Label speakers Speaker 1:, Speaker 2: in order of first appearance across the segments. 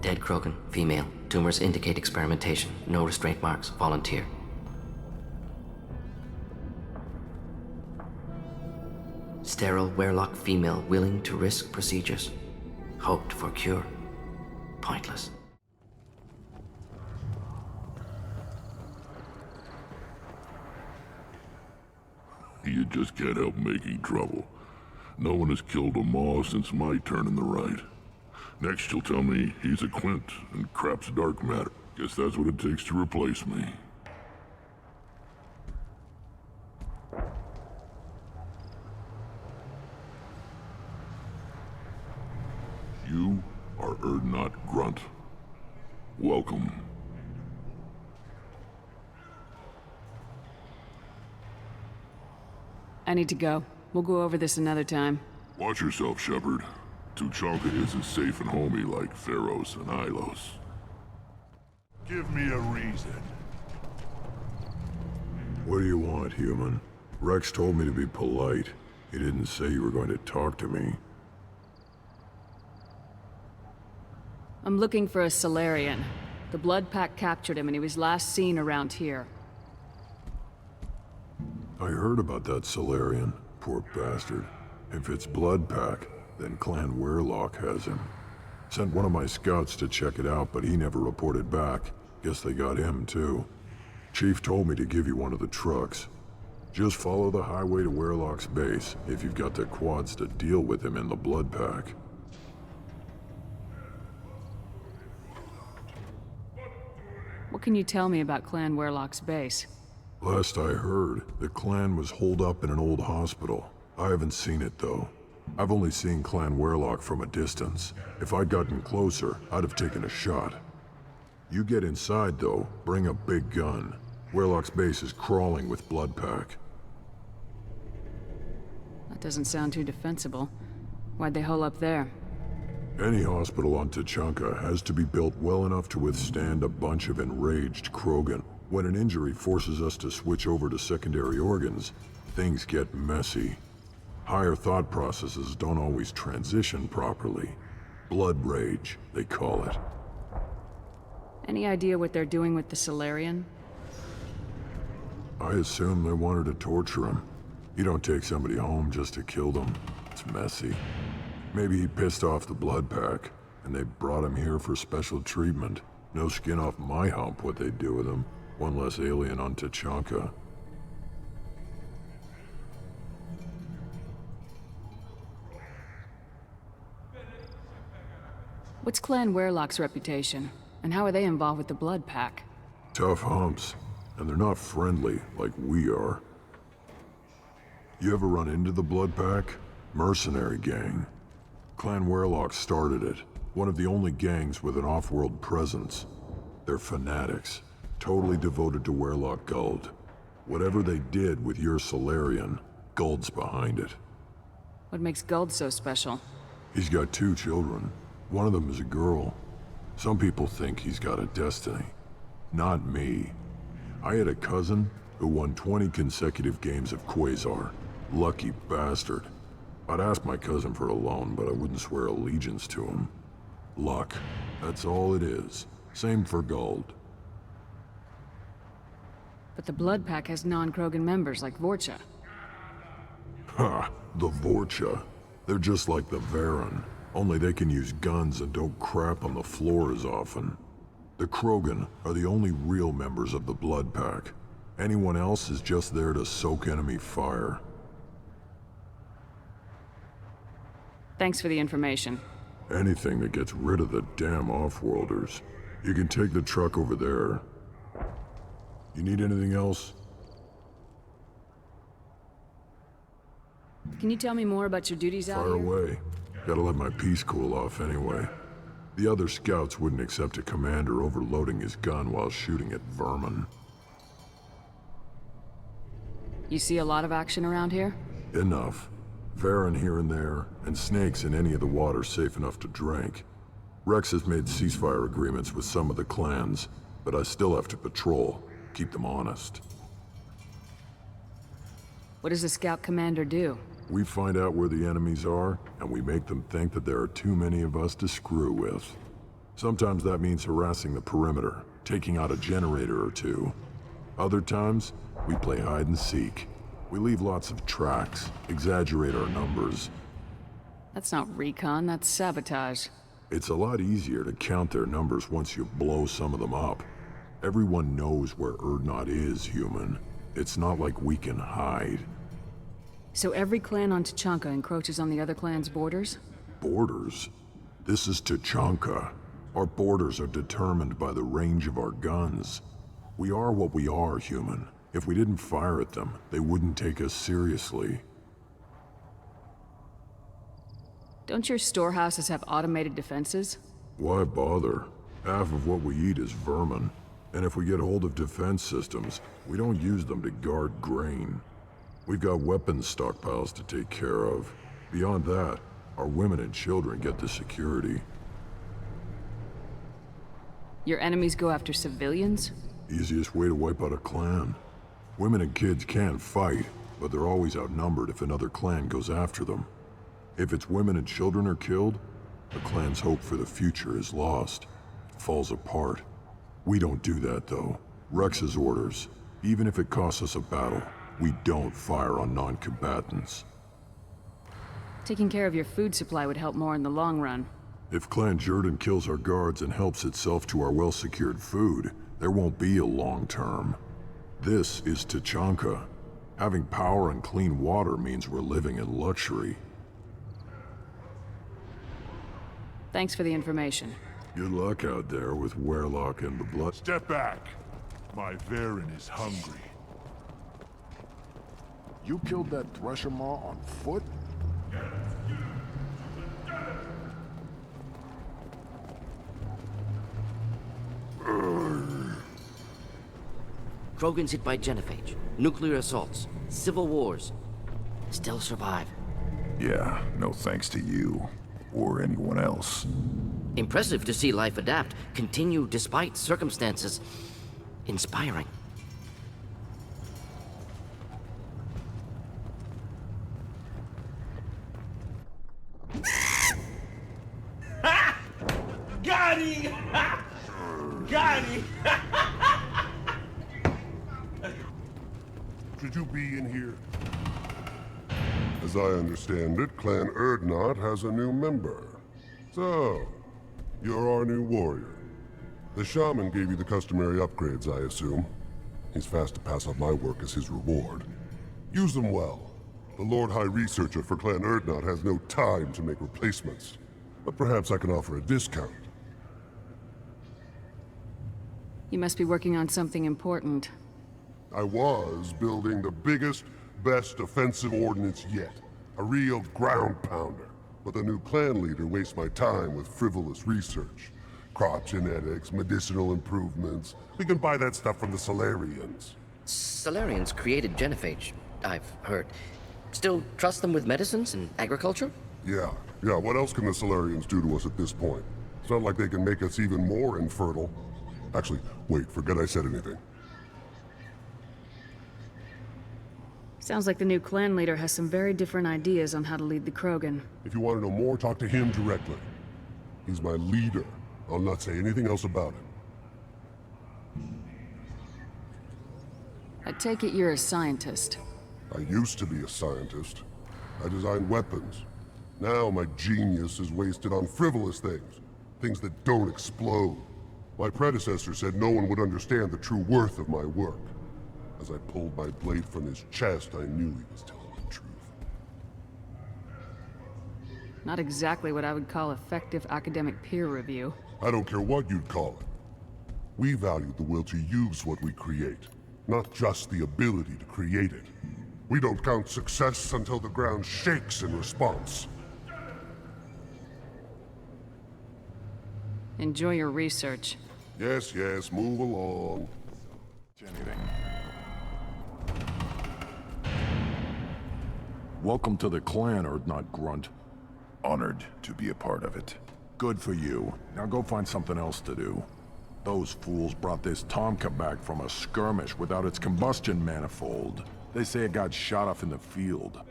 Speaker 1: Dead Krogran, female. Tumors indicate experimentation. No restraint marks. Volunteer. Sterile Werelock female willing to risk procedures. Hoped for cure. Pointless.
Speaker 2: You just can't help making trouble. No one has killed a Maw since my turn in the right. Next you'll tell me he's a Quint and crap's dark matter. Guess that's what it takes to replace me. You are not Grunt. Welcome.
Speaker 3: I need to go. We'll go over this another time.
Speaker 2: Watch yourself, Shepard. Tuchanka isn't safe and homey like Theros and Ilos.
Speaker 4: Give me a reason.
Speaker 5: What do you want, human? Rex told me to be polite. He didn't say you were going to talk to me.
Speaker 3: I'm looking for a Solarian. The Blood Pack captured him and he was last seen around here.
Speaker 5: I heard about that Solarian. Poor bastard. If it's Blood Pack, then Clan Werelock has him. Sent one of my scouts to check it out, but he never reported back. Guess they got him, too. Chief told me to give you one of the trucks. Just follow the highway to Werelock's base, if you've got the quads to deal with him in the Blood Pack.
Speaker 3: What can you tell me about Clan Werelock's base?
Speaker 5: Last I heard, the clan was holed up in an old hospital. I haven't seen it, though. I've only seen Clan Werelock from a distance. If I'd gotten closer, I'd have taken a shot. You get inside, though, bring a big gun. Werelock's base is crawling with Blood Pack.
Speaker 3: That doesn't sound too defensible. Why'd they hole up there?
Speaker 5: Any hospital on Tuchanka has to be built well enough to withstand a bunch of enraged Krogan. When an injury forces us to switch over to secondary organs, things get messy. Higher thought processes don't always transition properly. Blood rage, they call it.
Speaker 3: Any idea what they're doing with the Solarian?
Speaker 5: I assume they wanted to torture him. You don't take somebody home just to kill them. It's messy. Maybe he pissed off the Blood Pack, and they brought him here for special treatment. No skin off my hump what they'd do with him. One less alien on Tuchanka.
Speaker 3: What's Clan Werelock's reputation? And how are they involved with the Blood Pack?
Speaker 5: Tough humps, and they're not friendly like we are. You ever run into the Blood Pack? Mercenary gang. Clan Werelock started it. One of the only gangs with an off-world presence. They're fanatics, totally devoted to Werelock Guld. Whatever they did with your Solarian, Guld's behind it.
Speaker 3: What makes Guld so special?
Speaker 5: He's got 2 children. One of them is a girl. Some people think he's got a destiny. Not me. I had a cousin who won 20 consecutive games of Quasar. Lucky bastard. I'd ask my cousin for a loan, but I wouldn't swear allegiance to him. Luck. That's all it is. Same for Guld.
Speaker 3: But the Blood Pack has non-Krogan members like Vorcha.
Speaker 5: Ha! The Vorcha. They're just like the Varen. Only they can use guns and don't crap on the floor as often. The Krogan are the only real members of the Blood Pack. Anyone else is just there to soak enemy fire.
Speaker 3: Thanks for the information.
Speaker 5: Anything that gets rid of the damn off-worlders. You can take the truck over there. You need anything else?
Speaker 3: Can you tell me more about your duties out
Speaker 5: Fire
Speaker 3: here?
Speaker 5: away. Gotta let my piece cool off anyway. The other scouts wouldn't accept a commander overloading his gun while shooting at vermin.
Speaker 3: You see a lot of action around here?
Speaker 5: Enough. Varen here and there, and snakes in any of the water safe enough to drink. Rex has made ceasefire agreements with some of the clans, but I still have to patrol, keep them honest.
Speaker 3: What does the scout commander do?
Speaker 5: We find out where the enemies are, and we make them think that there are too many of us to screw with. Sometimes that means harassing the perimeter, taking out a generator or two. Other times, we play hide and seek. We leave lots of tracks, exaggerate our numbers.
Speaker 3: That's not recon, that's sabotage.
Speaker 5: It's a lot easier to count their numbers once you blow some of them up. Everyone knows where Urdnot is, human. It's not like we can hide.
Speaker 3: So every clan on Tachanka encroaches on the other clan's borders?
Speaker 5: Borders? This is Tachanka. Our borders are determined by the range of our guns. We are what we are, human. If we didn't fire at them, they wouldn't take us seriously.
Speaker 3: Don't your storehouses have automated defenses?
Speaker 5: Why bother? Half of what we eat is vermin. And if we get hold of defense systems, we don't use them to guard grain. We've got weapons stockpiles to take care of. Beyond that, our women and children get the security.
Speaker 3: Your enemies go after civilians?
Speaker 5: Easiest way to wipe out a clan. Women and kids can fight, but they're always outnumbered if another clan goes after them. If its women and children are killed, the clan's hope for the future is lost. It falls apart. We don't do that, though. Rex's orders. Even if it costs us a battle, we don't fire on non-combatants.
Speaker 3: Taking care of your food supply would help more in the long run.
Speaker 5: If Clan Jordan kills our guards and helps itself to our well-secured food, there won't be a long term. This is Tachanka. Having power and clean water means we're living in luxury.
Speaker 3: Thanks for the information.
Speaker 5: Good luck out there with Werlock and the blood.
Speaker 4: Step back. My Varen is hungry.
Speaker 6: You killed that Thresher Maw on foot?
Speaker 1: Krogan's hit by genophage, nuclear assaults, civil wars. Still survive.
Speaker 6: Yeah, no thanks to you. Or anyone else.
Speaker 1: Impressive to see life adapt, continue despite circumstances. Inspiring.
Speaker 7: Got him! Got him!
Speaker 4: Should you be in here?
Speaker 8: As I understand it, Clan Urdnot has a new member. So, you're our new warrior. The shaman gave you the customary upgrades, I assume. He's fast to pass on my work as his reward. Use them well. The Lord High Researcher for Clan Urdnot has no time to make replacements. But perhaps I can offer a discount.
Speaker 3: You must be working on something important.
Speaker 8: I was building the biggest, best offensive ordnance yet. A real ground pounder. But the new clan leader wastes my time with frivolous research. Crop genetics, medicinal improvements. We can buy that stuff from the Solarians.
Speaker 1: Solarians created genophage, I've heard. Still trust them with medicines and agriculture?
Speaker 8: Yeah. What else can the Solarians do to us at this point? It's not like they can make us even more infertile. Actually, wait, forget I said anything.
Speaker 3: Sounds like the new clan leader has some very different ideas on how to lead the Krogan.
Speaker 8: If you want to know more, talk to him directly. He's my leader. I'll not say anything else about him.
Speaker 3: I take it you're a scientist.
Speaker 8: I used to be a scientist. I designed weapons. Now my genius is wasted on frivolous things. Things that don't explode. My predecessor said no one would understand the true worth of my work. As I pulled my blade from his chest, I knew he was telling the truth.
Speaker 3: Not exactly what I would call effective academic peer review.
Speaker 8: I don't care what you'd call it. We value the will to use what we create, not just the ability to create it. We don't count success until the ground shakes in response.
Speaker 3: Enjoy your research.
Speaker 8: Yes, move along.
Speaker 6: Anything.
Speaker 5: Welcome to the clan, Urdnot Grunt.
Speaker 6: Honored to be a part of it.
Speaker 5: Good for you. Now go find something else to do. Those fools brought this Tomka back from a skirmish without its combustion manifold. They say it got shot off in the field.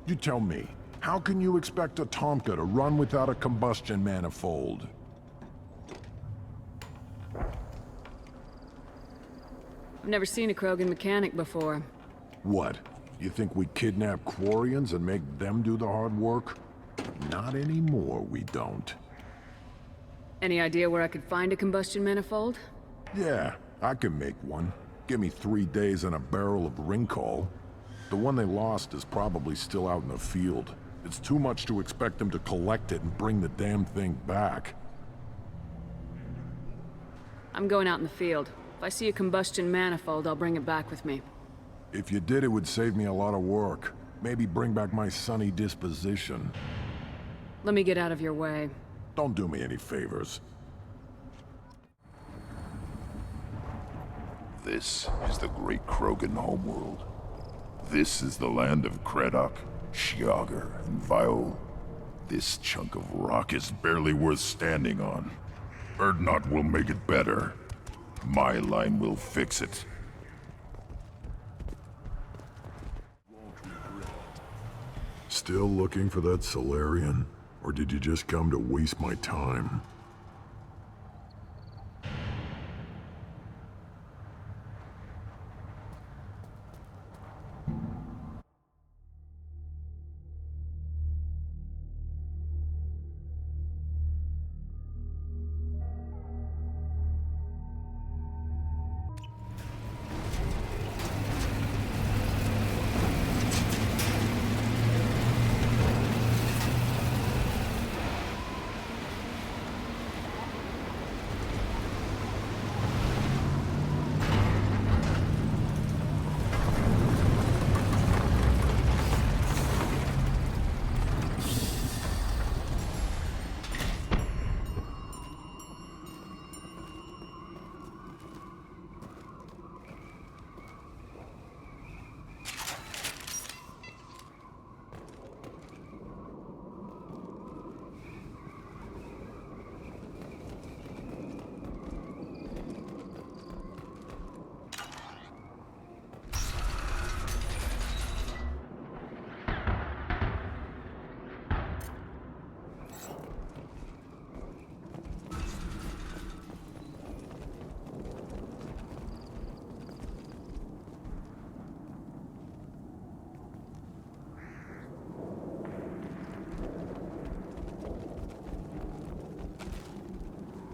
Speaker 5: You tell me, how can you expect a Tomka to run without a combustion manifold?
Speaker 3: I've never seen a Krogran mechanic before.
Speaker 5: What? You think we kidnap Quarians and make them do the hard work? Not anymore, we don't.
Speaker 3: Any idea where I could find a combustion manifold?
Speaker 5: Yeah, I can make one. Give me 3 days and a barrel of Ringcall. The one they lost is probably still out in the field. It's too much to expect them to collect it and bring the damn thing back.
Speaker 3: I'm going out in the field. If I see a combustion manifold, I'll bring it back with me.
Speaker 5: If you did, it would save me a lot of work. Maybe bring back my sunny disposition.
Speaker 3: Let me get out of your way.
Speaker 5: Don't do me any favors.
Speaker 6: This is the great Krogan homeworld. This is the land of Kredok, Shiagar, and Viol. This chunk of rock is barely worth standing on. Erdnot will make it better. My line will fix it.
Speaker 5: Still looking for that Solarian? Or did you just come to waste my time?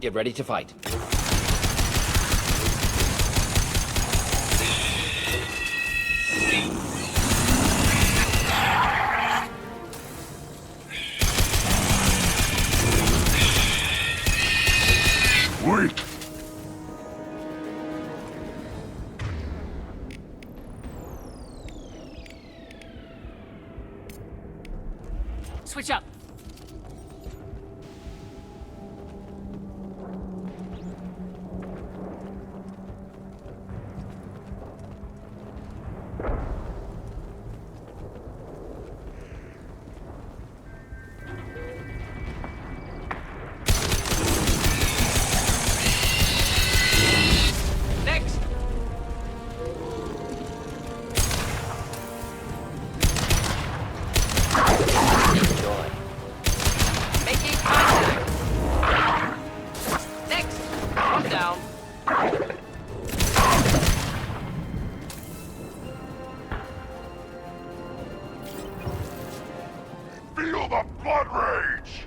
Speaker 1: Get ready to fight.
Speaker 6: Wait!
Speaker 3: Switch up.
Speaker 6: Feel the blood rage!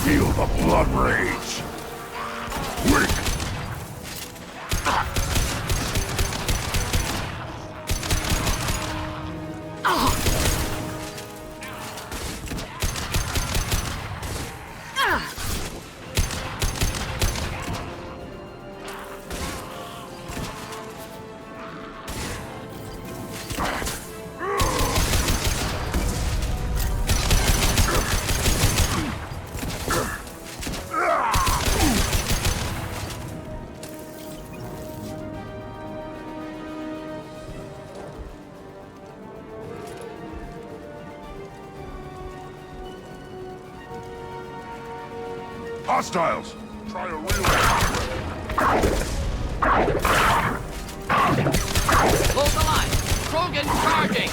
Speaker 6: Feel the blood rage! Quick! Hostiles!
Speaker 2: Try a real
Speaker 1: Hold the line! Krogan charging!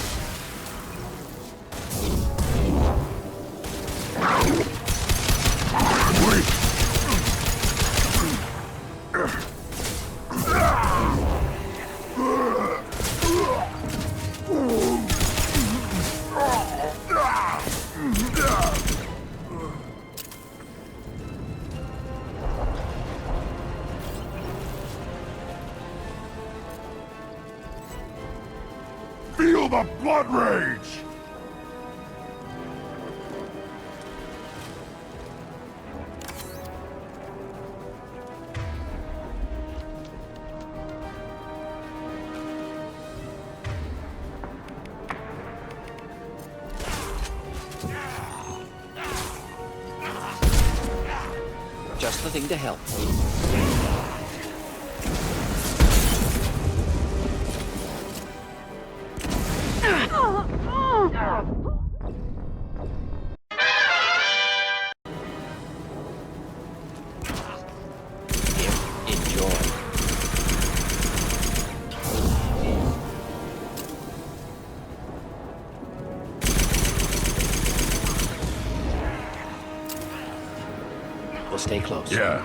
Speaker 6: Feel the blood rage!
Speaker 1: Just the thing to help. Enjoy. We'll stay close.
Speaker 6: Yeah.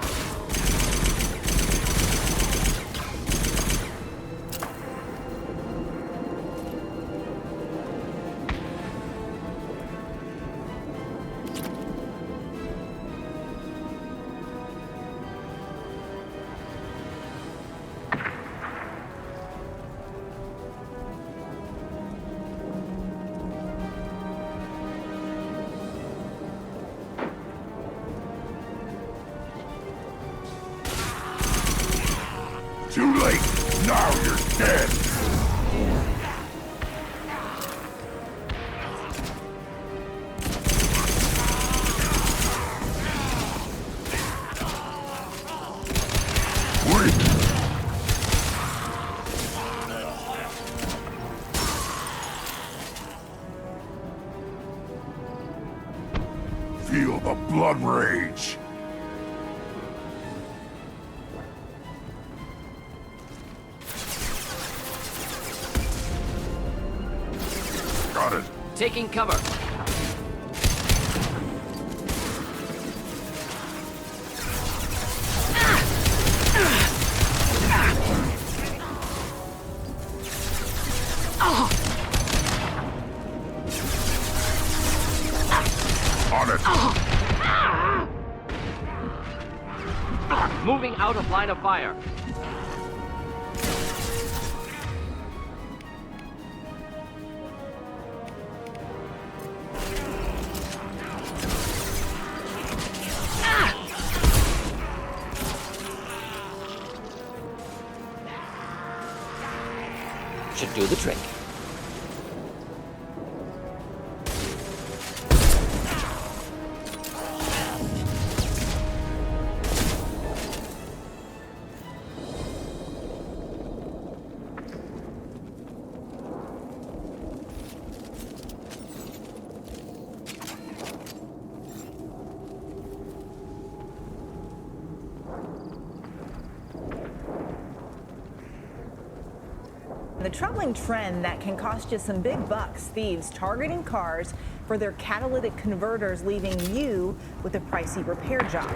Speaker 6: Too late! Now you're dead! Wait! Feel the blood rage! Got it.
Speaker 1: Taking cover.
Speaker 6: On it.
Speaker 1: Moving out of line of fire. Should do the trick.
Speaker 9: The troubling trend that can cost you some big bucks, thieves targeting cars for their catalytic converters, leaving you with a pricey repair job.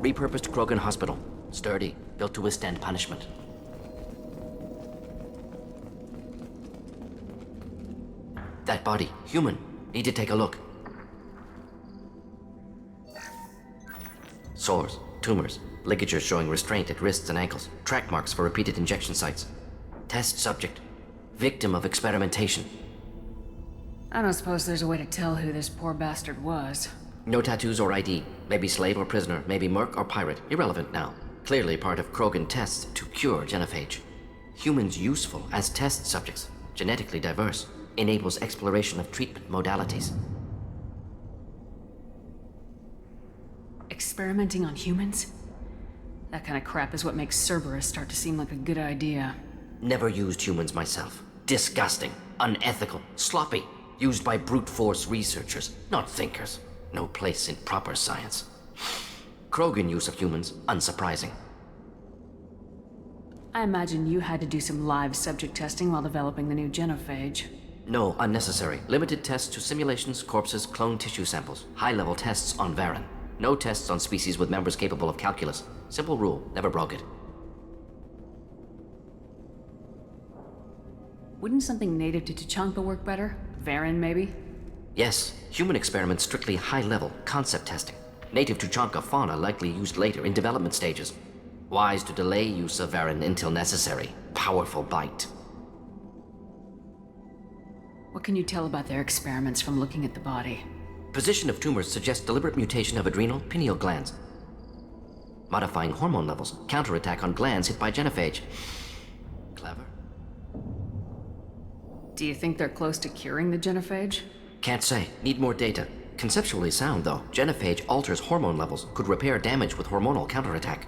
Speaker 1: Repurposed Krogran hospital. Sturdy, built to withstand punishment. That body, human. Need to take a look. Sores, tumors, ligatures showing restraint at wrists and ankles, track marks for repeated injection sites. Test subject. Victim of experimentation.
Speaker 3: I don't suppose there's a way to tell who this poor bastard was.
Speaker 1: No tattoos or ID. Maybe slave or prisoner, maybe merc or pirate. Irrelevant now. Clearly part of Krogran tests to cure genophage. Humans useful as test subjects. Genetically diverse. Enables exploration of treatment modalities.
Speaker 3: Experimenting on humans? That kind of crap is what makes Cerberus start to seem like a good idea.
Speaker 1: Never used humans myself. Disgusting. Unethical. Sloppy. Used by brute force researchers, not thinkers. No place in proper science. Krogran use of humans, unsurprising.
Speaker 3: I imagine you had to do some live subject testing while developing the new genophage.
Speaker 1: No, unnecessary. Limited tests to simulations, corpses, clone tissue samples. High-level tests on Varen. No tests on species with members capable of calculus. Simple rule, never broke it.
Speaker 3: Wouldn't something native to Tuchanka work better? Varen, maybe?
Speaker 1: Yes, human experiments strictly high-level, concept testing. Native Tuchanka fauna likely used later in development stages. Wise to delay use of Varen until necessary. Powerful bite.
Speaker 3: What can you tell about their experiments from looking at the body?
Speaker 1: Position of tumors suggests deliberate mutation of adrenal, pineal glands. Modifying hormone levels, counterattack on glands hit by genophage. Clever.
Speaker 3: Do you think they're close to curing the genophage?
Speaker 1: Can't say. Need more data. Conceptually sound, though. Genophage alters hormone levels, could repair damage with hormonal counterattack.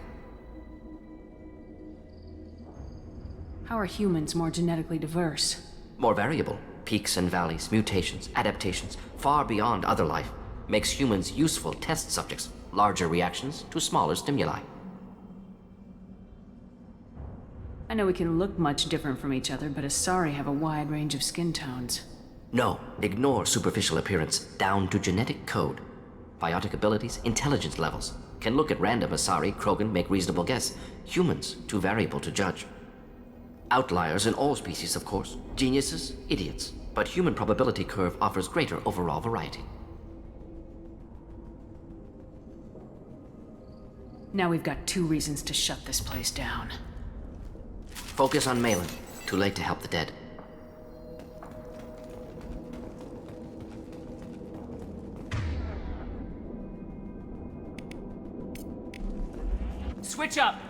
Speaker 3: How are humans more genetically diverse?
Speaker 1: More variable. Peaks and valleys, mutations, adaptations, far beyond other life. Makes humans useful test subjects. Larger reactions to smaller stimuli.
Speaker 3: I know we can look much different from each other, but Asari have a wide range of skin tones.
Speaker 1: No, ignore superficial appearance, down to genetic code. Biotic abilities, intelligence levels. Can look at random Asari, Krogran, make reasonable guess. Humans, too variable to judge. Outliers in all species, of course. Geniuses, idiots. But human probability curve offers greater overall variety.
Speaker 3: Now we've got 2 reasons to shut this place down.
Speaker 1: Focus on Malin. Too late to help the dead.
Speaker 3: Switch up!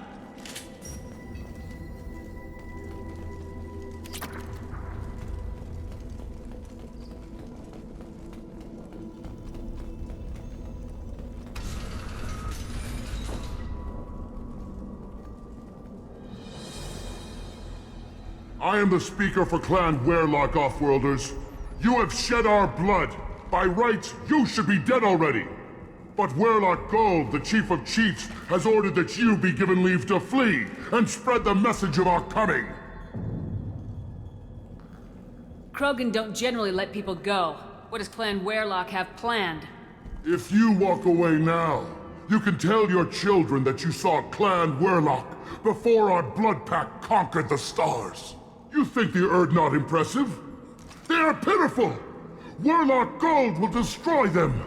Speaker 4: I am the speaker for Clan Werlock, Offworlders. You have shed our blood. By rights, you should be dead already. But Werlock Gold, the Chief of Chiefs, has ordered that you be given leave to flee and spread the message of our coming.
Speaker 3: Krogran don't generally let people go. What does Clan Werlock have planned?
Speaker 4: If you walk away now, you can tell your children that you saw Clan Werlock before our blood pack conquered the stars. You think the Erd not impressive? They are pitiful! Werlock Gold will destroy them!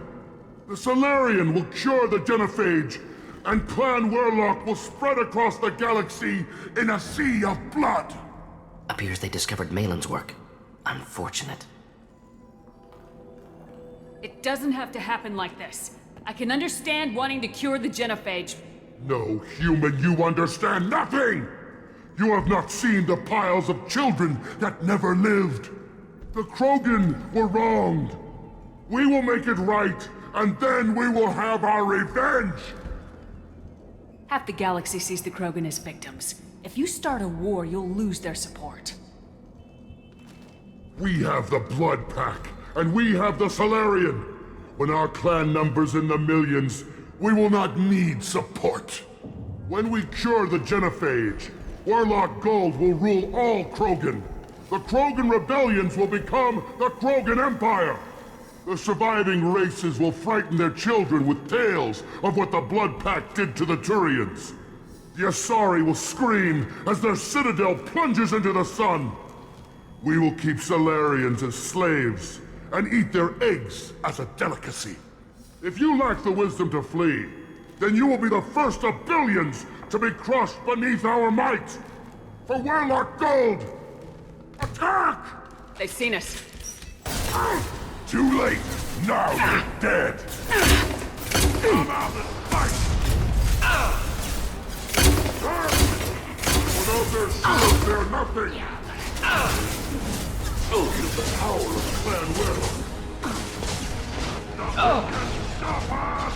Speaker 4: The Solarian will cure the genophage, and Clan Werlock will spread across the galaxy in a sea of blood!
Speaker 1: Appears they discovered Malin's work. Unfortunate.
Speaker 3: It doesn't have to happen like this. I can understand wanting to cure the genophage.
Speaker 4: No, human, you understand nothing! You have not seen the piles of children that never lived. The Krogran were wronged. We will make it right, and then we will have our revenge!
Speaker 3: Half the galaxy sees the Krogran as victims. If you start a war, you'll lose their support.
Speaker 4: We have the Blood Pack, and we have the Solarian. When our clan numbers in the millions, we will not need support. When we cure the genophage, Werlock Gold will rule all Krogran. The Krogran rebellions will become the Krogran Empire. The surviving races will frighten their children with tales of what the Blood Pack did to the Turians. The Asari will scream as their citadel plunges into the sun. We will keep Solarians as slaves and eat their eggs as a delicacy. If you lack the wisdom to flee, then you will be the first of billions to be crushed beneath our might! For Werlock Gold! Attack!
Speaker 3: They've seen us.
Speaker 6: Too late! Now you're dead!
Speaker 4: Come out and fight! Without their shields, they're nothing! Feel the power of Clan Werewolf! Nothing can stop us!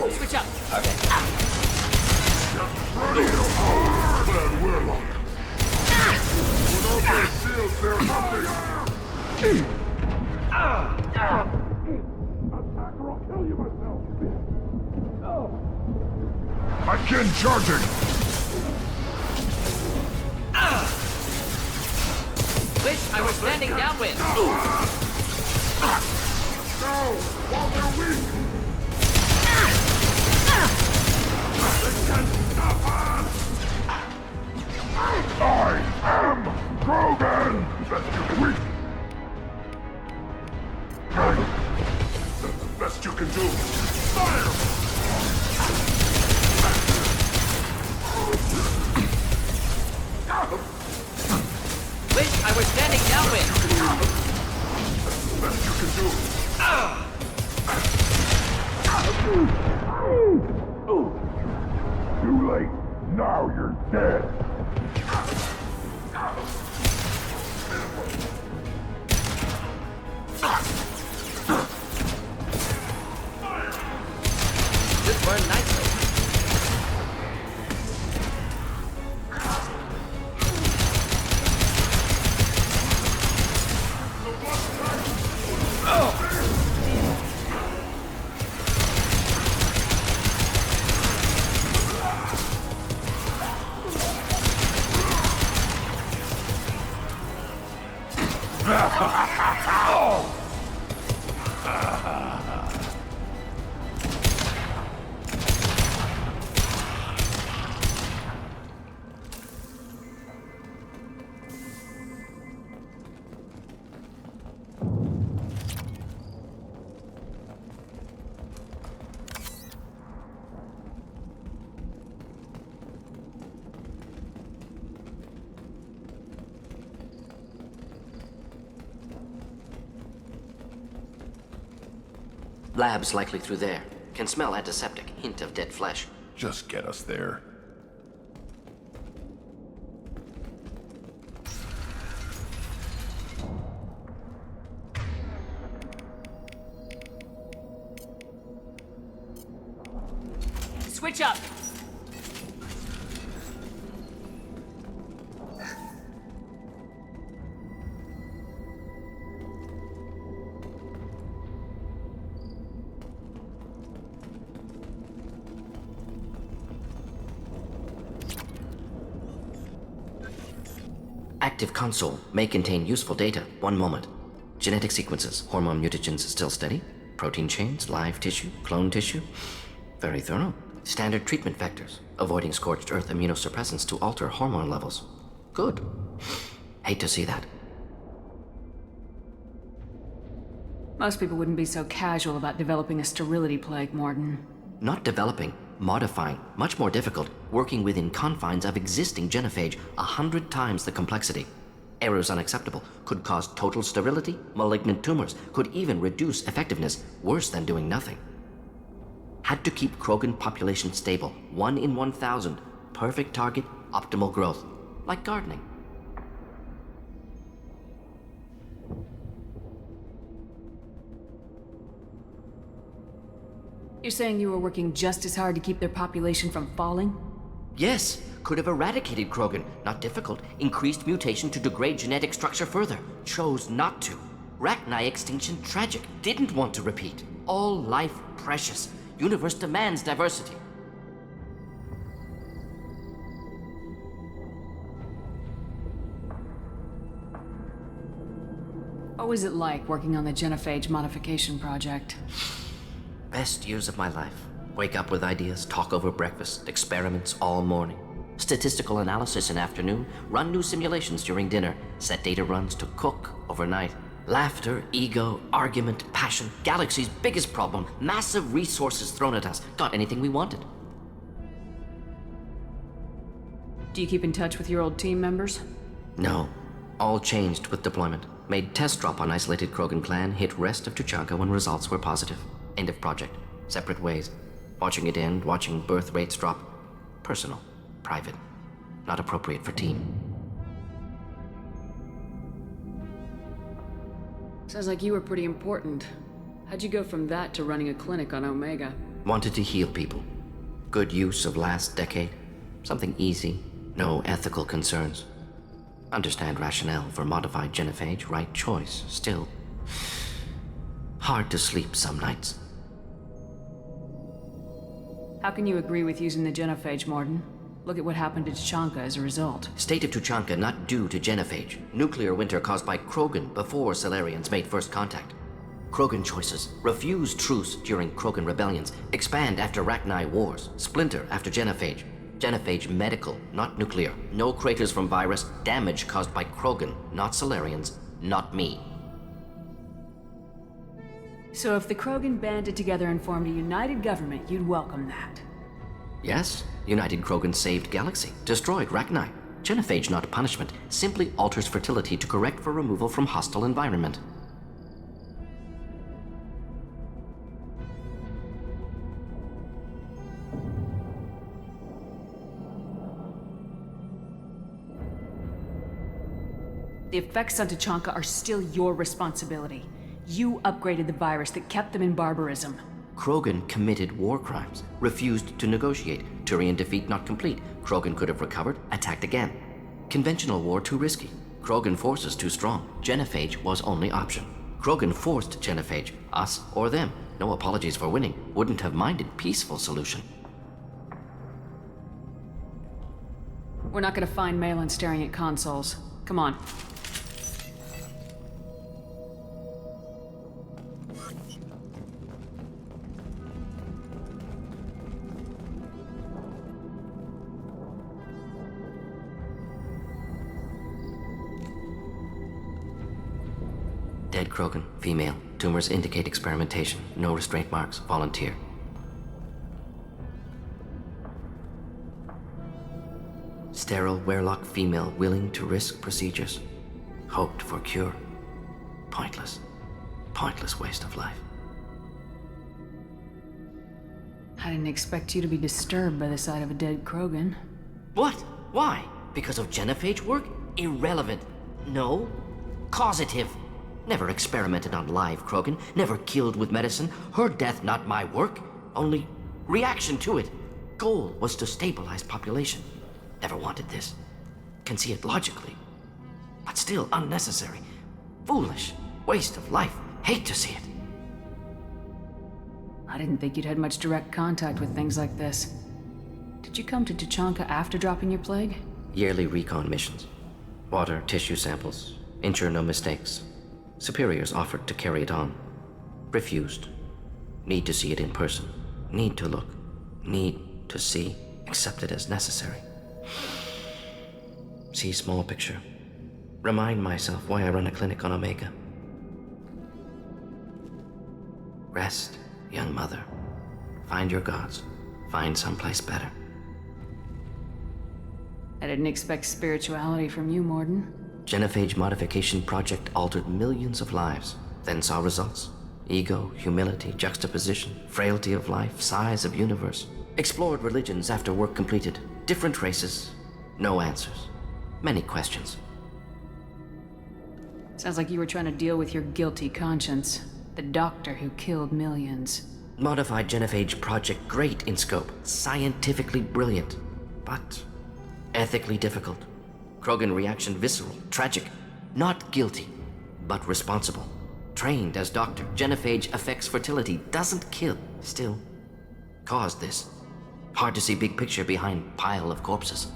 Speaker 3: Switch up.
Speaker 4: Ready to hold Clan Werewolf! Without their shields, they're nothing! Attack or I'll kill you myself!
Speaker 6: Again charging!
Speaker 1: Wish I was standing downwind.
Speaker 4: No! While they're weak!
Speaker 6: I am Krogran!
Speaker 4: Best you can weak! That's the best you can do! Fire!
Speaker 1: Wish I was standing downwind.
Speaker 4: That's the best you can do!
Speaker 6: Too late! Now you're dead!
Speaker 1: This burned nicely. Labs likely through there. Can smell antiseptic, hint of dead flesh.
Speaker 6: Just get us there.
Speaker 3: Switch up.
Speaker 1: Active console may contain useful data. One moment. Genetic sequences, hormone mutagens still steady. Protein chains, live tissue, clone tissue. Very thorough. Standard treatment vectors, avoiding scorched earth immunosuppressants to alter hormone levels. Good. Hate to see that.
Speaker 3: Most people wouldn't be so casual about developing a sterility plague, Mordin.
Speaker 1: Not developing, modifying, much more difficult, working within confines of existing genophage, 100 times the complexity. Errors unacceptable, could cause total sterility, malignant tumors, could even reduce effectiveness, worse than doing nothing. Had to keep Krogan population stable, 1 in 1,000, perfect target, optimal growth, like gardening.
Speaker 3: You're saying you were working just as hard to keep their population from falling?
Speaker 1: Yes, could have eradicated Krogan. Not difficult. Increased mutation to degrade genetic structure further. Chose not to. Rachni extinction tragic. Didn't want to repeat. All life precious. Universe demands diversity.
Speaker 3: What was it like working on the genophage modification project?
Speaker 1: Best years of my life. Wake up with ideas, talk over breakfast, experiments all morning. Statistical analysis in afternoon, run new simulations during dinner, set data runs to cook overnight. Laughter, ego, argument, passion, galaxy's biggest problem, massive resources thrown at us. Got anything we wanted.
Speaker 3: Do you keep in touch with your old team members?
Speaker 1: No. All changed with deployment. Made test drop on isolated Krogran clan, hit rest of Tuchanka when results were positive. End of project. Separate ways. Watching it end, watching birth rates drop. Personal. Private. Not appropriate for team.
Speaker 3: Sounds like you were pretty important. How'd you go from that to running a clinic on Omega?
Speaker 1: Wanted to heal people. Good use of last decade. Something easy. No ethical concerns. Understand rationale for modified genophage, right choice. Still, hard to sleep some nights.
Speaker 3: How can you agree with using the genophage, Mordin? Look at what happened to Tuchanka as a result.
Speaker 1: State of Tuchanka not due to genophage. Nuclear winter caused by Krogran before Salarians made first contact. Krogran choices. Refuse truce during Krogran rebellions. Expand after Rachni wars. Splinter after genophage. Genophage medical, not nuclear. No craters from virus. Damage caused by Krogran, not Salarians, not me.
Speaker 3: So if the Krogran banded together and formed a united government, you'd welcome that?
Speaker 1: Yes, United Krogran saved Galaxy, destroyed Rachni. Genophage not a punishment, simply alters fertility to correct for removal from hostile environment.
Speaker 3: The effects on Tuchanka are still your responsibility. You upgraded the virus that kept them in barbarism.
Speaker 1: Krogran committed war crimes, refused to negotiate. Turian defeat not complete. Krogran could have recovered, attacked again. Conventional war too risky. Krogran forces too strong. Genophage was only option. Krogran forced genophage, us or them. No apologies for winning. Wouldn't have minded peaceful solution.
Speaker 3: We're not gonna find Malin staring at consoles. Come on.
Speaker 1: Dead Krogran, female. Tumors indicate experimentation. No restraint marks. Volunteer. Sterile Werlock female willing to risk procedures. Hoped for cure. Pointless. Pointless waste of life.
Speaker 3: I didn't expect you to be disturbed by the sight of a dead Krogran.
Speaker 1: What? Why? Because of genophage work? Irrelevant. No. Causative. Never experimented on live Krogran. Never killed with medicine. Her death not my work. Only reaction to it. Goal was to stabilize population. Never wanted this. Can see it logically. But still unnecessary. Foolish. Waste of life. Hate to see it.
Speaker 3: I didn't think you'd had much direct contact with things like this. Did you come to Tuchanka after dropping your plague?
Speaker 1: Yearly recon missions. Water, tissue samples. Ensure no mistakes. Superiors offered to carry it on. Refused. Need to see it in person. Need to look. Need to see. Accept it as necessary. See small picture. Remind myself why I run a clinic on Omega. Rest, young mother. Find your gods. Find someplace better.
Speaker 3: I didn't expect spirituality from you, Mordin.
Speaker 1: Genophage modification project altered millions of lives, then saw results. Ego, humility, juxtaposition, frailty of life, size of universe. Explored religions after work completed. Different races, no answers. Many questions.
Speaker 3: Sounds like you were trying to deal with your guilty conscience. The doctor who killed millions.
Speaker 1: Modified genophage project great in scope, scientifically brilliant, but ethically difficult. Krogran reaction visceral, tragic. Not guilty, but responsible. Trained as doctor, genophage affects fertility, doesn't kill. Still, caused this. Hard to see big picture behind pile of corpses.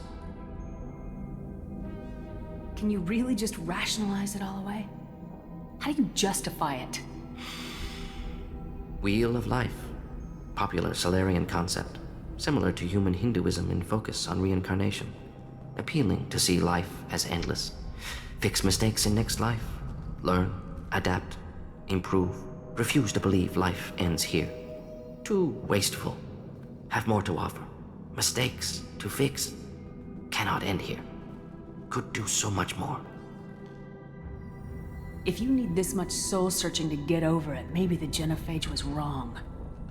Speaker 3: Can you really just rationalize it all away? How do you justify it?
Speaker 1: Wheel of Life. Popular Solarian concept. Similar to human Hinduism in focus on reincarnation. Appealing to see life as endless. Fix mistakes in next life. Learn, adapt, improve. Refuse to believe life ends here. Too wasteful. Have more to offer. Mistakes to fix. Cannot end here. Could do so much more.
Speaker 3: If you need this much soul-searching to get over it, maybe the genophage was wrong.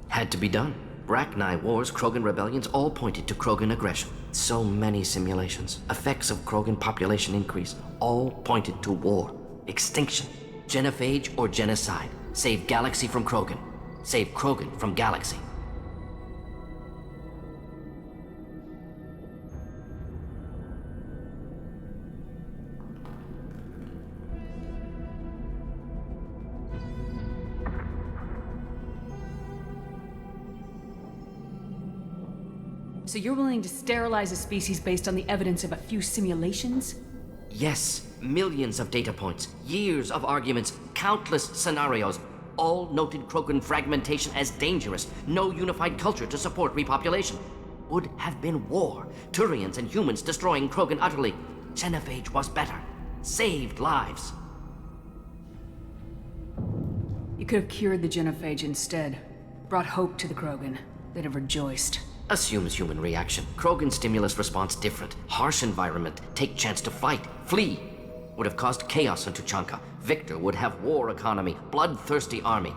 Speaker 1: Had to be done. Rachni wars, Krogan rebellions, all pointed to Krogan aggression. So many simulations, effects of Krogan population increase, all pointed to war, extinction, genophage or genocide. Save galaxy from Krogan. Save Krogan from galaxy.
Speaker 3: So you're willing to sterilize a species based on the evidence of a few simulations?
Speaker 1: Yes, millions of data points, years of arguments, countless scenarios, all noted Krogan fragmentation as dangerous, no unified culture to support repopulation. Would have been war, Turians and humans destroying Krogan utterly. Genophage was better, saved lives.
Speaker 3: You could have cured the genophage instead. Brought hope to the Krogan. They'd have rejoiced.
Speaker 1: Assumes human reaction. Krogan stimulus response different. Harsh environment. Take chance to fight. Flee. Would have caused chaos on Tuchanka. Victor would have war economy. Bloodthirsty army.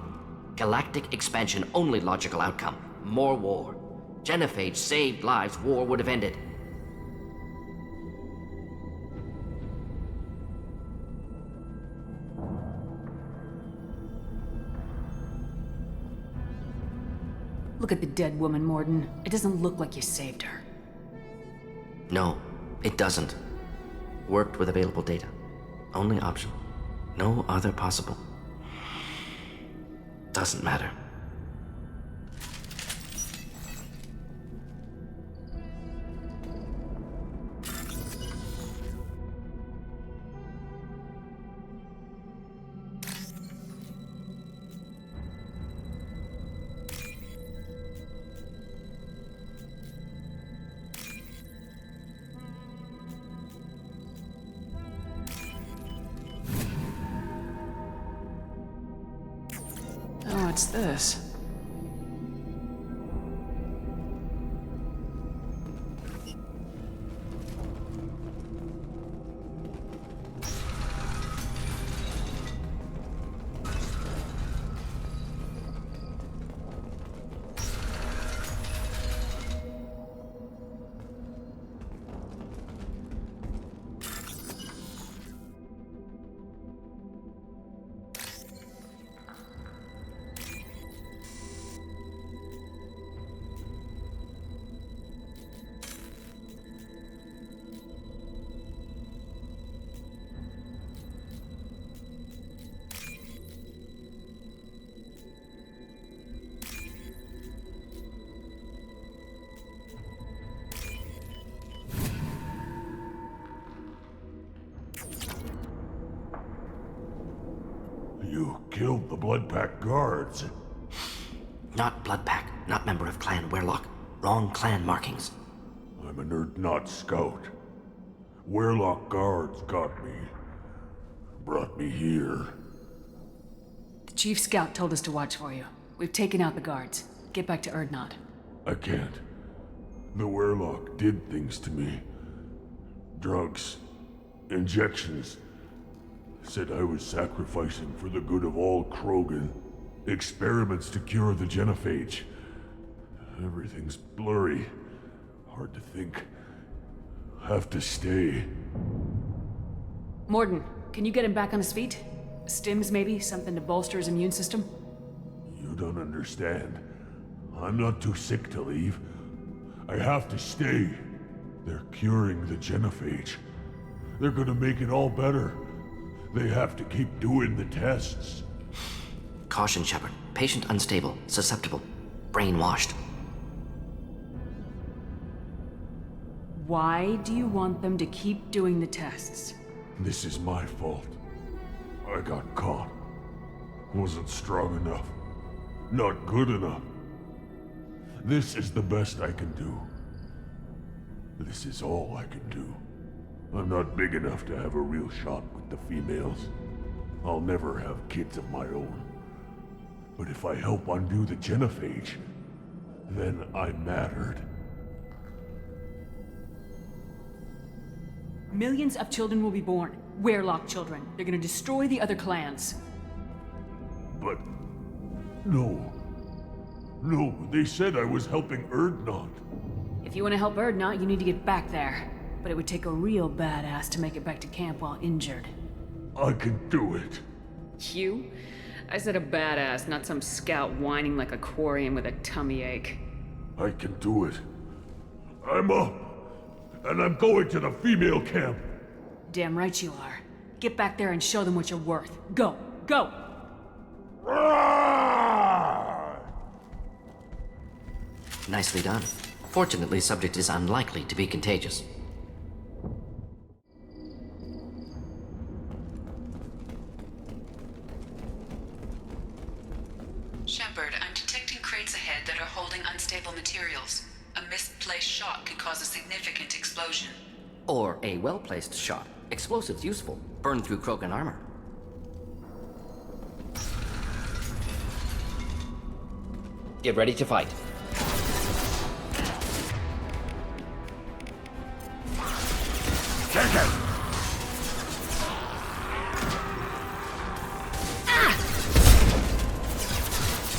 Speaker 1: Galactic expansion only logical outcome. More war. Genophage saved lives. War would have ended.
Speaker 3: Look at the dead woman, Mordin. It doesn't look like you saved her.
Speaker 1: No, it doesn't. Worked with available data. Only option. No other possible. Doesn't matter.
Speaker 3: What's this?
Speaker 5: You killed the Bloodpack guards.
Speaker 1: Not Bloodpack, not member of Clan Werlock. Wrong clan markings.
Speaker 5: I'm a Urdnot scout. Werlock guards got me. Brought me here.
Speaker 3: The chief scout told us to watch for you. We've taken out the guards. Get back to Urdnot.
Speaker 5: I can't. The Werlock did things to me. Drugs. Injections. Said I was sacrificing for the good of all Krogan. Experiments to cure the genophage. Everything's blurry. Hard to think. Have to stay.
Speaker 3: Mordin, can you get him back on his feet? Stims maybe? Something to bolster his immune system?
Speaker 5: You don't understand. I'm not too sick to leave. I have to stay. They're curing the genophage. They're gonna make it all better. They have to keep doing the tests.
Speaker 1: Caution, Shepard. Patient unstable, susceptible, brainwashed.
Speaker 3: Why do you want them to keep doing the tests?
Speaker 5: This is my fault. I got caught.
Speaker 10: Wasn't strong enough. Not good enough. This is the best I can do. This is all I can do. I'm not big enough to have a real shot with the females. I'll never have kids of my own. But if I help undo the genophage, then I mattered.
Speaker 3: Millions of children will be born. Werelock children. They're gonna destroy the other clans.
Speaker 10: But... no. No, they said I was helping Erdnot.
Speaker 3: If you want to help Erdnot, you need to get back there. But it would take a real badass to make it back to camp while injured.
Speaker 10: I can do it.
Speaker 3: You? I said a badass, not some scout whining like a quarian with a tummy ache.
Speaker 10: I can do it. I'm up. And I'm going to the female camp.
Speaker 3: Damn right you are. Get back there and show them what you're worth. Go! Go!
Speaker 1: Nicely done. Fortunately, subject is unlikely to be contagious.
Speaker 11: Shepard, I'm detecting crates ahead that are holding unstable materials. A misplaced shot could cause a significant explosion.
Speaker 1: Or a well-placed shot. Explosives useful. Burn through Krogran armor. Get ready to fight.
Speaker 10: Take it!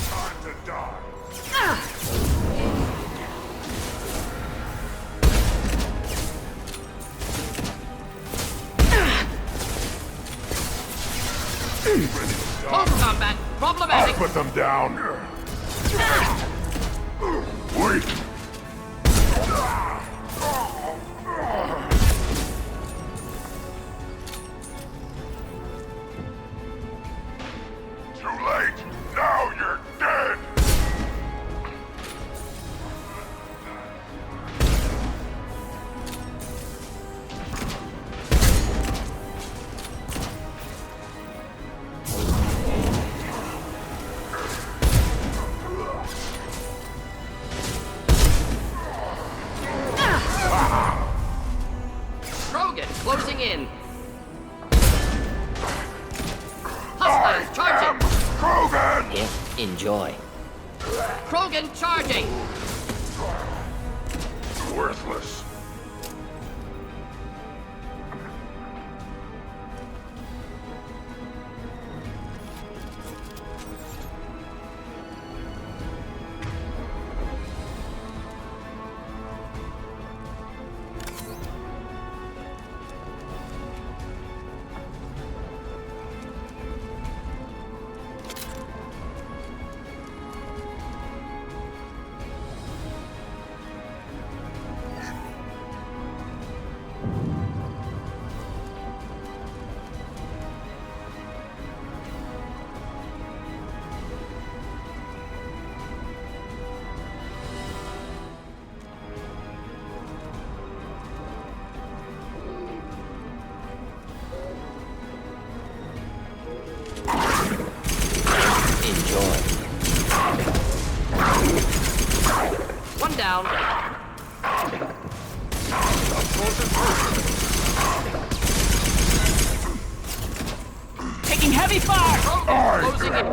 Speaker 10: Time to die.
Speaker 1: Close combat. Problematic.
Speaker 10: I'll put them down. Wait. Too late. Now you're dead.
Speaker 1: Krogan closing in. Hostiles charging.
Speaker 10: Krogran!
Speaker 1: If enjoy. Krogan charging.
Speaker 10: Worthless.
Speaker 1: One down.
Speaker 3: Taking heavy fire!
Speaker 1: Closing in.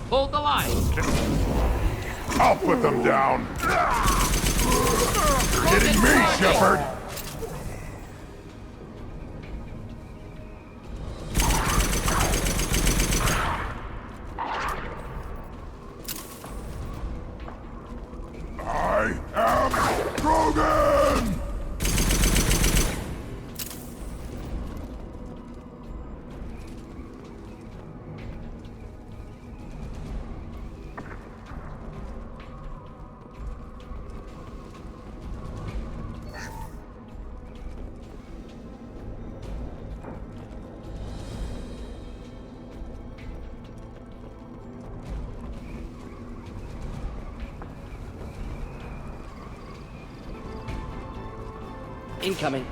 Speaker 1: Hold the line.
Speaker 10: I'll put them down. You're kidding me, Shepard? I am Krogran!
Speaker 1: Incoming.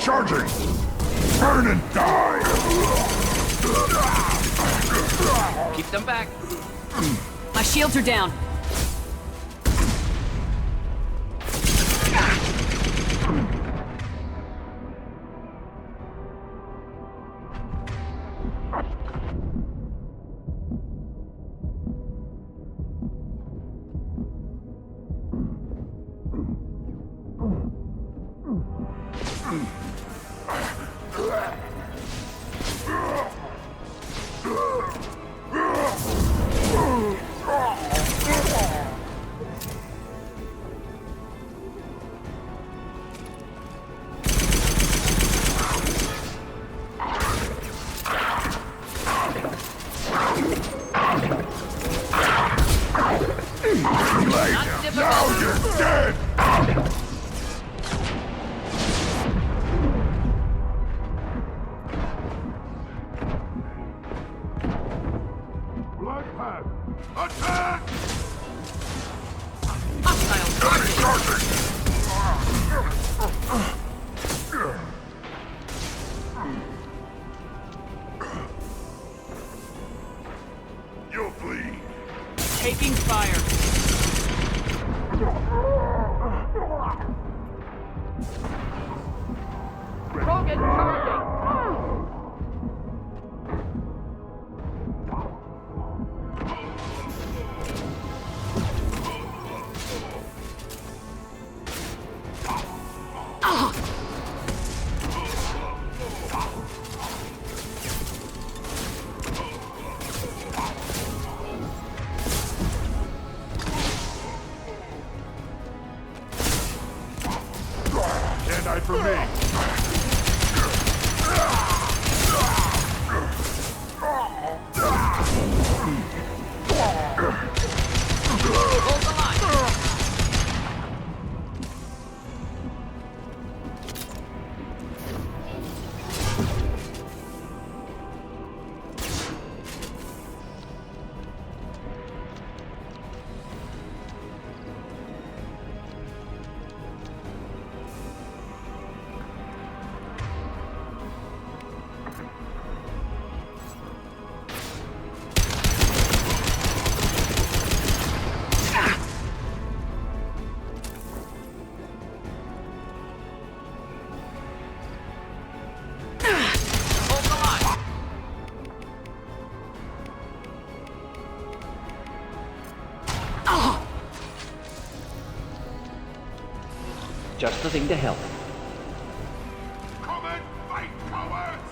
Speaker 6: Charging! Burn and die!
Speaker 1: Keep them back.
Speaker 3: My shields are down.
Speaker 6: Now you're dead!
Speaker 2: Black Pack! Attack!
Speaker 6: You'll bleed.
Speaker 3: Taking fire. Krogan charging!
Speaker 6: Can't hide from me.
Speaker 1: Hold the line.
Speaker 12: Just the thing to help.
Speaker 6: Come and fight, cowards!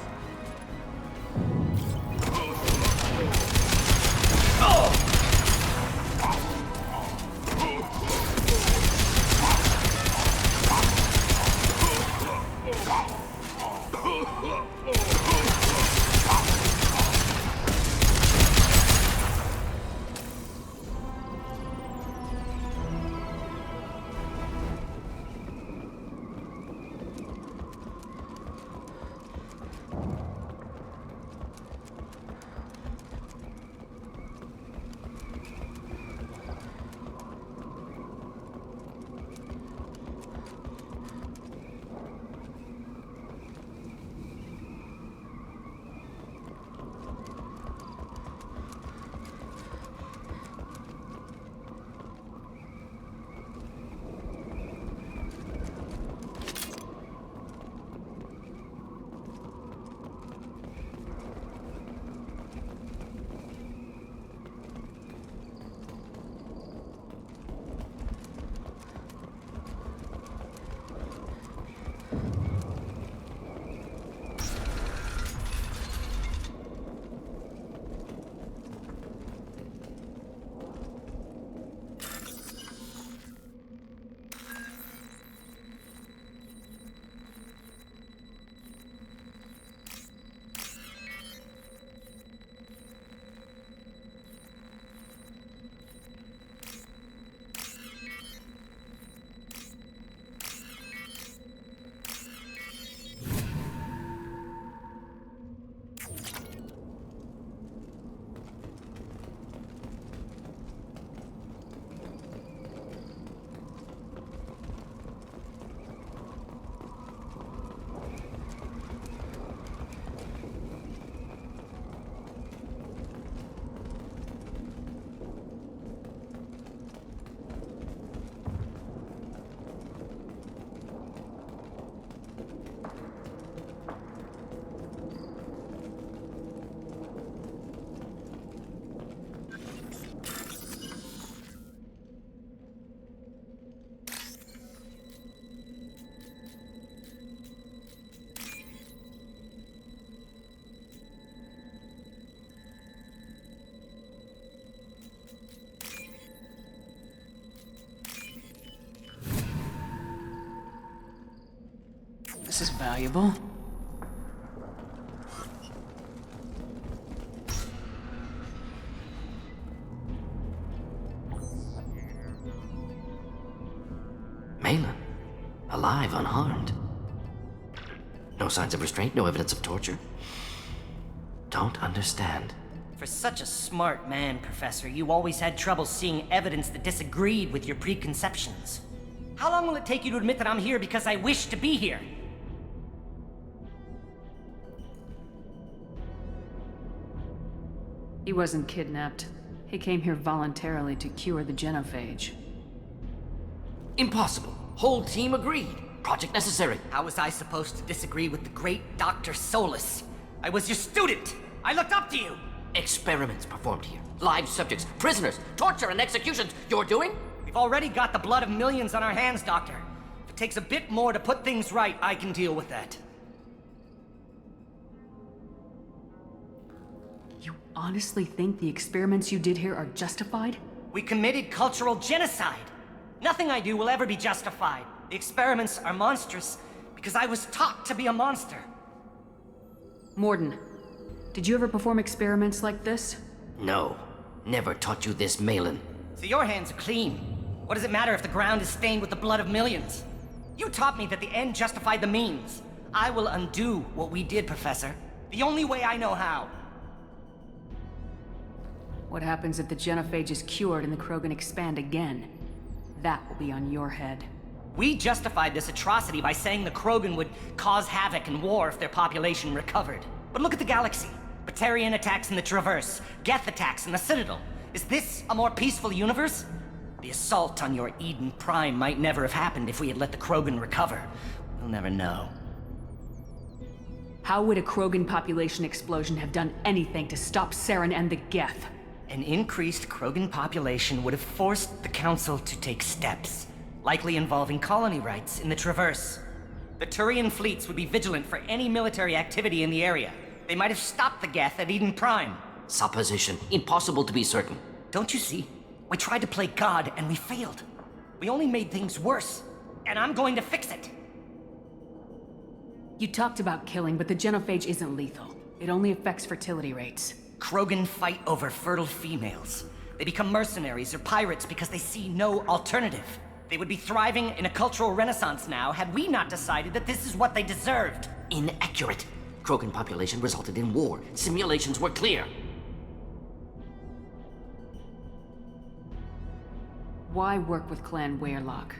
Speaker 3: This is valuable.
Speaker 1: Malin, alive, unharmed. No signs of restraint, no evidence of torture. Don't understand.
Speaker 12: For such a smart man, Professor, you always had trouble seeing evidence that disagreed with your preconceptions. How long will it take you to admit that I'm here because I wish to be here?
Speaker 3: He wasn't kidnapped. He came here voluntarily to cure the genophage.
Speaker 1: Impossible. Whole team agreed. Project necessary.
Speaker 12: How was I supposed to disagree with the great Dr. Solus? I was your student! I looked up to you!
Speaker 1: Experiments performed here. Live subjects, prisoners, torture and executions. You're doing?
Speaker 12: We've already got the blood of millions on our hands, Doctor. If it takes a bit more to put things right, I can deal with that.
Speaker 3: You honestly think the experiments you did here are justified?
Speaker 12: We committed cultural genocide. Nothing I do will ever be justified. The experiments are monstrous because I was taught to be a monster.
Speaker 3: Mordin, did you ever perform experiments like this?
Speaker 1: No. Never taught you this, Malin.
Speaker 12: So your hands are clean. What does it matter if the ground is stained with the blood of millions? You taught me that the end justified the means. I will undo what we did, Professor. The only way I know how.
Speaker 3: What happens if the genophage is cured and the Krogran expand again? That will be on your head.
Speaker 12: We justified this atrocity by saying the Krogran would cause havoc and war if their population recovered. But look at the galaxy. Batarian attacks in the Traverse, Geth attacks in the Citadel. Is this a more peaceful universe? The assault on your Eden Prime might never have happened if we had let the Krogran recover. We'll never know.
Speaker 3: How would a Krogran population explosion have done anything to stop Saren and the Geth?
Speaker 12: An increased Krogran population would have forced the Council to take steps, likely involving colony rights in the Traverse. The Turian fleets would be vigilant for any military activity in the area. They might have stopped the Geth at Eden Prime.
Speaker 1: Supposition. Impossible to be certain.
Speaker 12: Don't you see? We tried to play God and we failed. We only made things worse. And I'm going to fix it.
Speaker 3: You talked about killing, but the genophage isn't lethal. It only affects fertility rates.
Speaker 12: Krogran fight over fertile females. They become mercenaries or pirates because they see no alternative. They would be thriving in a cultural renaissance now had we not decided that this is what they deserved.
Speaker 1: Inaccurate. Krogran population resulted in war. Simulations were clear.
Speaker 3: Why work with Clan Weyrloc?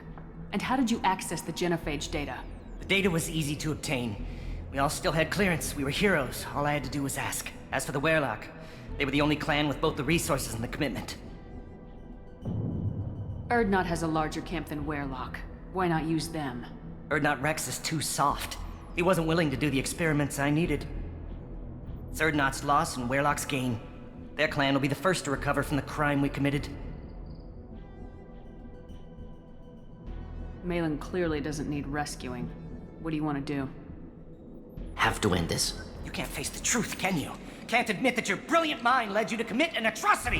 Speaker 3: And how did you access the genophage data?
Speaker 12: The data was easy to obtain. We all still had clearance. We were heroes. All I had to do was ask. As for the Weyrloc, they were the only clan with both the resources and the commitment.
Speaker 3: Urdnot has a larger camp than Weyrloc. Why not use them?
Speaker 12: Urdnot Rex is too soft. He wasn't willing to do the experiments I needed. It's Urdnot's loss and Weyrloc's gain. Their clan will be the first to recover from the crime we committed.
Speaker 3: Malin clearly doesn't need rescuing. What do you want to do?
Speaker 1: Have to end this.
Speaker 12: You can't face the truth, can you? Can't admit that your brilliant mind led you to commit an atrocity!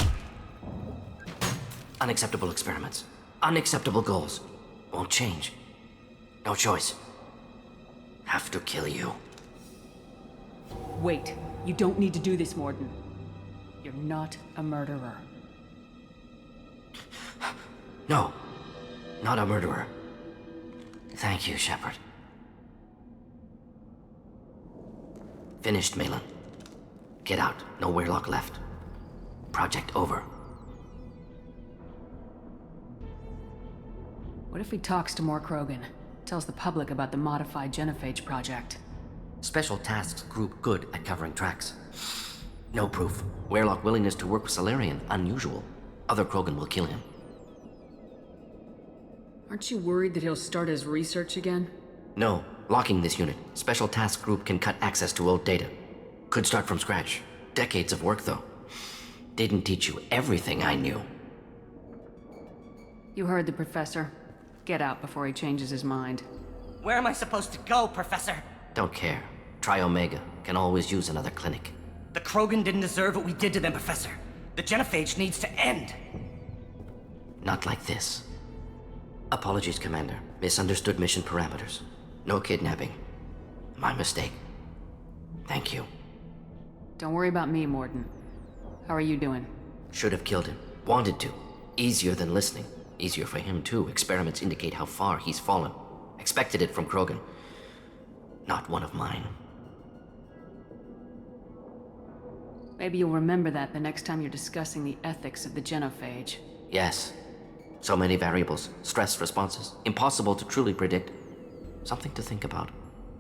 Speaker 1: Unacceptable experiments. Unacceptable goals. Won't change. No choice. Have to kill you.
Speaker 3: Wait. You don't need to do this, Mordin. You're not a murderer.
Speaker 1: No. Not a murderer. Thank you, Shepard. Finished, Malin. Get out. No Weyrloc left. Project over.
Speaker 3: What if he talks to more Krogran? Tells the public about the modified genophage project?
Speaker 1: Special Tasks Group good at covering tracks. No proof. Weyrloc willingness to work with Salarian, unusual. Other Krogran will kill him.
Speaker 3: Aren't you worried that he'll start his research again?
Speaker 1: No. Locking this unit. Special Task Group can cut access to old data. Could start from scratch. Decades of work, though. Didn't teach you everything I knew.
Speaker 3: You heard the professor. Get out before he changes his mind.
Speaker 12: Where am I supposed to go, Professor?
Speaker 1: Don't care. Try Omega. Can always use another clinic.
Speaker 12: The Krogran didn't deserve what we did to them, Professor. The genophage needs to end.
Speaker 1: Not like this. Apologies, Commander. Misunderstood mission parameters. No kidnapping. My mistake. Thank you.
Speaker 3: Don't worry about me, Mordin. How are you doing?
Speaker 1: Should have killed him. Wanted to. Easier than listening. Easier for him, too. Experiments indicate how far he's fallen. Expected it from Krogran. Not one of mine.
Speaker 3: Maybe you'll remember that the next time you're discussing the ethics of the genophage.
Speaker 1: Yes. So many variables. Stress responses. Impossible to truly predict. Something to think about.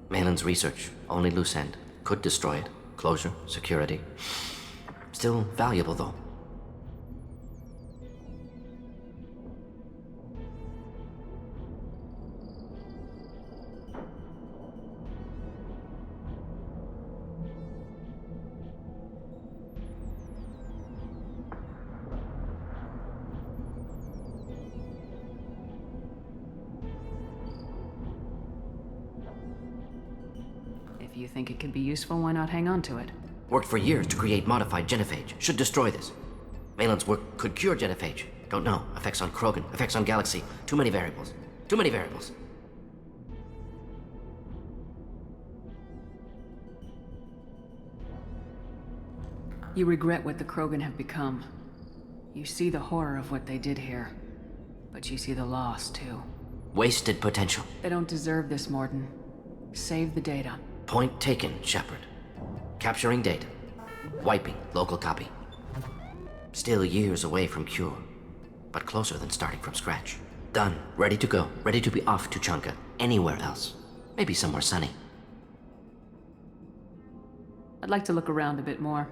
Speaker 1: Malin's research. Only loose end. Could destroy it. Closure. Security. Still valuable, though.
Speaker 3: If you think it could be useful, why not hang on to it?
Speaker 1: Worked for years to create modified genophage. Should destroy this. Malin's work could cure genophage. Don't know. Effects on Krogran. Effects on Galaxy. Too many variables. Too many variables.
Speaker 3: You regret what the Krogran have become. You see the horror of what they did here. But you see the loss, too.
Speaker 1: Wasted potential.
Speaker 3: They don't deserve this, Mordin. Save the data.
Speaker 1: Point taken, Shepard. Capturing data. Wiping local copy. Still years away from cure. But closer than starting from scratch. Done. Ready to go. Ready to be off to Chunka. Anywhere else. Maybe somewhere sunny.
Speaker 3: I'd like to look around a bit more.